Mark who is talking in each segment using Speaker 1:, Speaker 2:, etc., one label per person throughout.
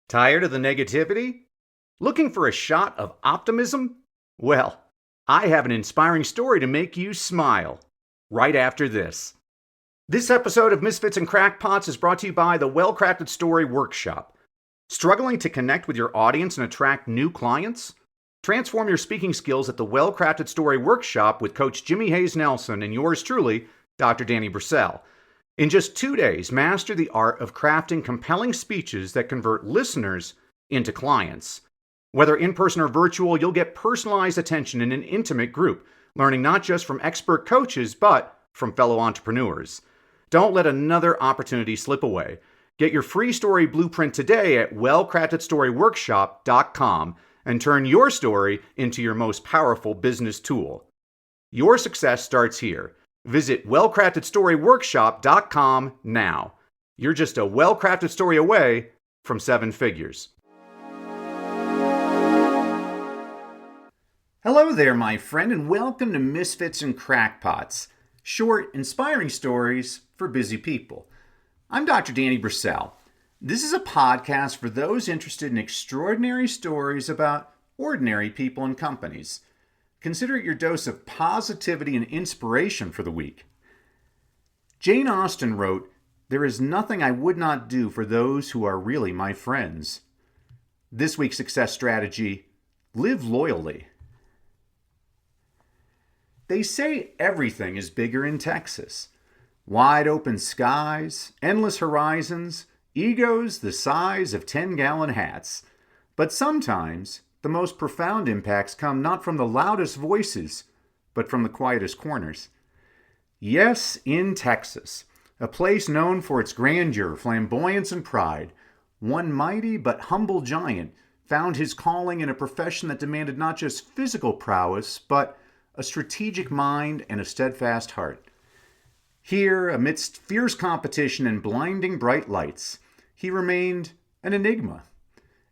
Speaker 1: Tired of the negativity? Looking for a shot of optimism? Well, I have an inspiring story to make you smile right after this. This episode of Misfits and Crackpots is brought to you by the Well-Crafted Story Workshop. Struggling to connect with your audience and attract new clients? Transform your speaking skills at the Well-Crafted Story Workshop with Coach Jimmy Hayes Nelson and yours truly, Dr. Danny Brissell. In just 2 days, master the art of crafting compelling speeches that convert listeners into clients. Whether in-person or virtual, you'll get personalized attention in an intimate group, learning not just from expert coaches, but from fellow entrepreneurs. Don't let another opportunity slip away. Get your free story blueprint today at wellcraftedstoryworkshop.com and turn your story into your most powerful business tool. Your success starts here. Visit wellcraftedstoryworkshop.com now. You're just a well-crafted story away from 7 figures. Hello there, my friend, and welcome to Misfits and Crackpots, short, inspiring stories for busy people. I'm Dr. Danny Brissell. This is a podcast for those interested in extraordinary stories about ordinary people and companies. Consider it your dose of positivity and inspiration for the week. Jane Austen wrote, "There is nothing I would not do for those who are really my friends." This week's success strategy: live loyally. They say everything is bigger in Texas. Wide open skies, endless horizons, egos the size of 10-gallon hats. But sometimes the most profound impacts come not from the loudest voices, but from the quietest corners. Yes, in Texas, a place known for its grandeur, flamboyance, and pride, one mighty but humble giant found his calling in a profession that demanded not just physical prowess, but a strategic mind and a steadfast heart. Here, amidst fierce competition and blinding bright lights, he remained an enigma.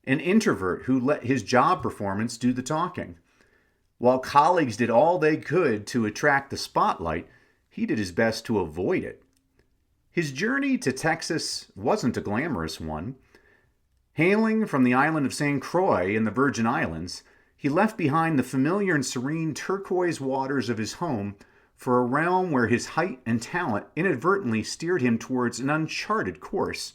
Speaker 1: An introvert who let his job performance do the talking. While colleagues did all they could to attract the spotlight, he did his best to avoid it. His journey to Texas wasn't a glamorous one. Hailing from the island of St. Croix in the Virgin Islands, he left behind the familiar and serene turquoise waters of his home for a realm where his height and talent inadvertently steered him towards an uncharted course.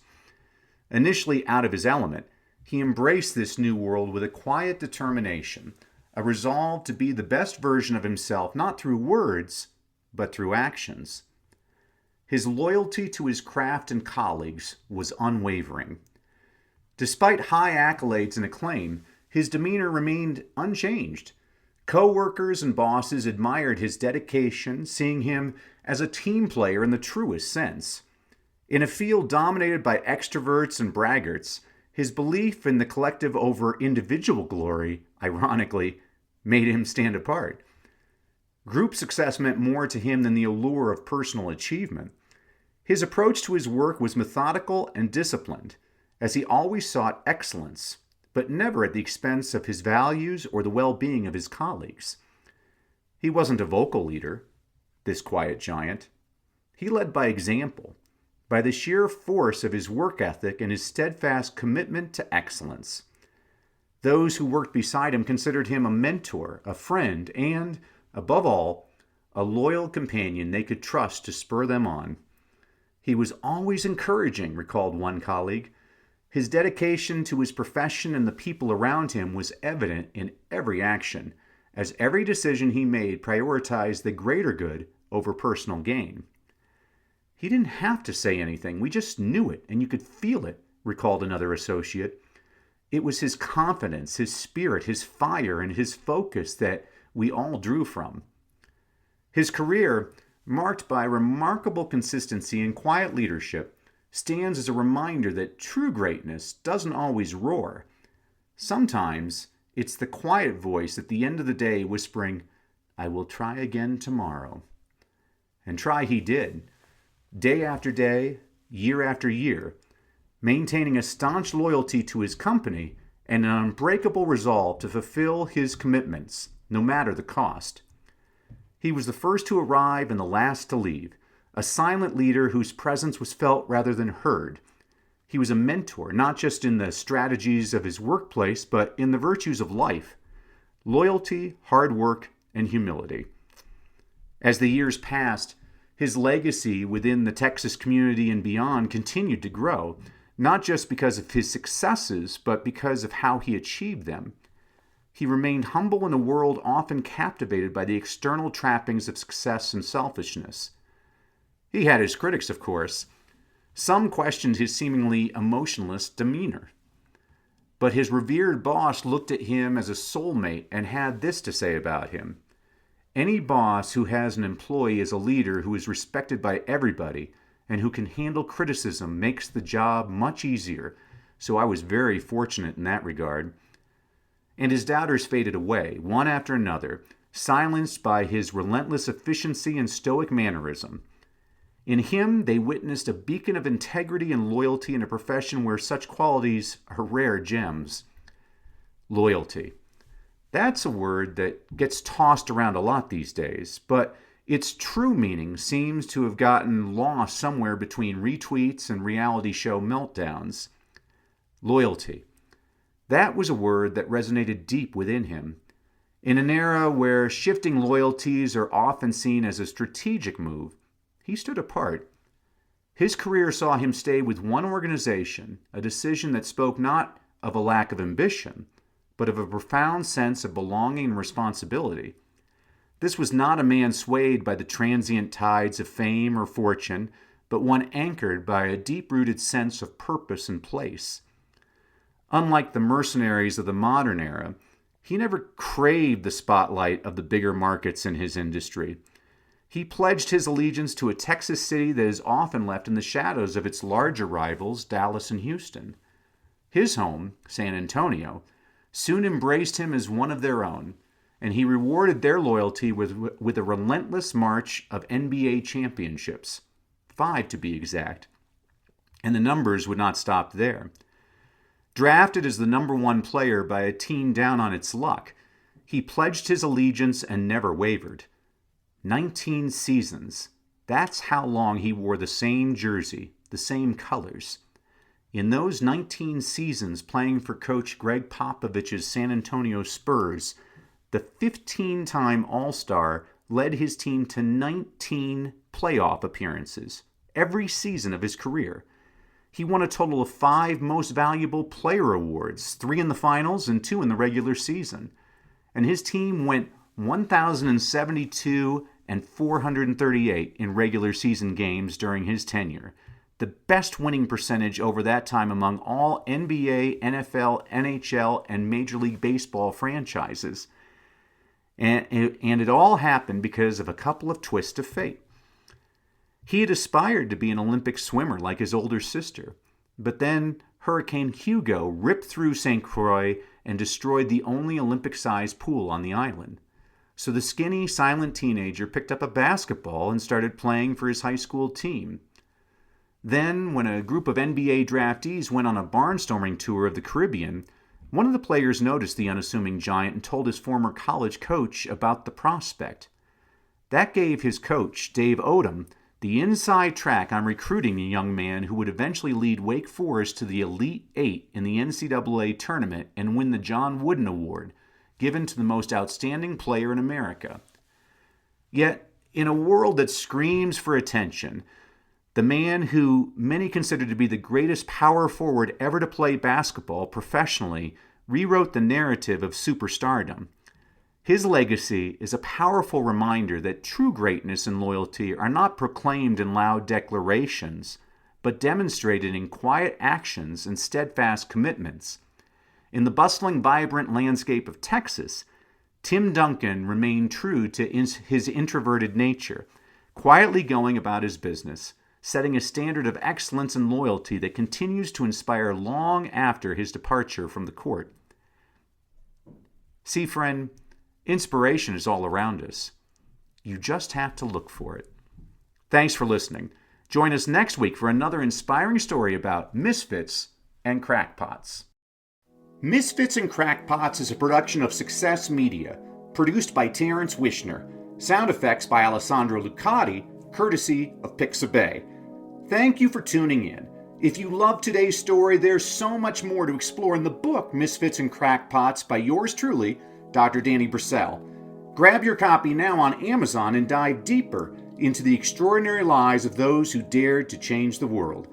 Speaker 1: Initially out of his element, he embraced this new world with a quiet determination, a resolve to be the best version of himself, not through words, but through actions. His loyalty to his craft and colleagues was unwavering. Despite high accolades and acclaim, his demeanor remained unchanged. Co-workers and bosses admired his dedication, seeing him as a team player in the truest sense. In a field dominated by extroverts and braggarts, his belief in the collective over individual glory, ironically, made him stand apart. Group success meant more to him than the allure of personal achievement. His approach to his work was methodical and disciplined, as he always sought excellence, but never at the expense of his values or the well-being of his colleagues. He wasn't a vocal leader, this quiet giant. He led by example, by the sheer force of his work ethic and his steadfast commitment to excellence. Those who worked beside him considered him a mentor, a friend, and, above all, a loyal companion they could trust to spur them on. He was always encouraging, recalled one colleague. His dedication to his profession and the people around him was evident in every action, as every decision he made prioritized the greater good over personal gain. "He didn't have to say anything, we just knew it, and you could feel it," recalled another associate. "It was his confidence, his spirit, his fire, and his focus that we all drew from." His career, marked by remarkable consistency and quiet leadership, stands as a reminder that true greatness doesn't always roar. Sometimes it's the quiet voice at the end of the day whispering, "I will try again tomorrow." And try he did, day after day, year after year, maintaining a staunch loyalty to his company and an unbreakable resolve to fulfill his commitments, no matter the cost. He was the first to arrive and the last to leave, a silent leader whose presence was felt rather than heard. He was a mentor, not just in the strategies of his workplace, but in the virtues of life: loyalty, hard work, and humility. As the years passed, his legacy within the Texas community and beyond continued to grow, not just because of his successes, but because of how he achieved them. He remained humble in a world often captivated by the external trappings of success and selfishness. He had his critics, of course. Some questioned his seemingly emotionless demeanor. But his revered boss looked at him as a soulmate and had this to say about him: "Any boss who has an employee as a leader who is respected by everybody and who can handle criticism makes the job much easier, so I was very fortunate in that regard." And his doubters faded away, one after another, silenced by his relentless efficiency and stoic mannerism. In him, they witnessed a beacon of integrity and loyalty in a profession where such qualities are rare gems. Loyalty. That's a word that gets tossed around a lot these days, but its true meaning seems to have gotten lost somewhere between retweets and reality show meltdowns. Loyalty. That was a word that resonated deep within him. In an era where shifting loyalties are often seen as a strategic move, he stood apart. His career saw him stay with one organization, a decision that spoke not of a lack of ambition, but of a profound sense of belonging and responsibility. This was not a man swayed by the transient tides of fame or fortune, but one anchored by a deep-rooted sense of purpose and place. Unlike the mercenaries of the modern era, he never craved the spotlight of the bigger markets in his industry. He pledged his allegiance to a Texas city that is often left in the shadows of its larger rivals, Dallas and Houston. His home, San Antonio, soon embraced him as one of their own, and he rewarded their loyalty with a relentless march of NBA championships, 5 to be exact. And the numbers would not stop there. Drafted as the number 1 player by a team down on its luck, he pledged his allegiance and never wavered. 19 seasons. That's how long he wore the same jersey, the same colors. In those 19 seasons playing for Coach Greg Popovich's San Antonio Spurs, the 15-time All-Star led his team to 19 playoff appearances every season of his career. He won a total of 5 Most Valuable Player awards, 3 in the finals and 2 in the regular season. And his team went 1,072 and 438 in regular season games during his tenure, the best winning percentage over that time among all NBA, NFL, NHL, and Major League Baseball franchises. And it all happened because of a couple of twists of fate. He had aspired to be an Olympic swimmer like his older sister, but then Hurricane Hugo ripped through St. Croix and destroyed the only Olympic-sized pool on the island. So the skinny, silent teenager picked up a basketball and started playing for his high school team. Then, when a group of NBA draftees went on a barnstorming tour of the Caribbean, one of the players noticed the unassuming giant and told his former college coach about the prospect. That gave his coach, Dave Odom, the inside track on recruiting the young man who would eventually lead Wake Forest to the Elite Eight in the NCAA tournament and win the John Wooden Award, given to the most outstanding player in America. Yet, in a world that screams for attention, the man who many consider to be the greatest power forward ever to play basketball professionally rewrote the narrative of superstardom. His legacy is a powerful reminder that true greatness and loyalty are not proclaimed in loud declarations, but demonstrated in quiet actions and steadfast commitments. In the bustling, vibrant landscape of Texas, Tim Duncan remained true to his introverted nature, quietly going about his business, setting a standard of excellence and loyalty that continues to inspire long after his departure from the court. See, friend, inspiration is all around us. You just have to look for it. Thanks for listening. Join us next week for another inspiring story about misfits and crackpots. Misfits and Crackpots is a production of Success Media, produced by Terrence Wishner. Sound effects by Alessandro Lucati, courtesy of Pixabay. Thank you for tuning in. If you love today's story, there's so much more to explore in the book Misfits and Crackpots by yours truly, Dr. Danny Brissell. Grab your copy now on Amazon and dive deeper into the extraordinary lives of those who dared to change the world.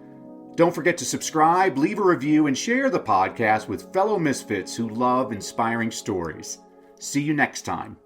Speaker 1: Don't forget to subscribe, leave a review, and share the podcast with fellow misfits who love inspiring stories. See you next time.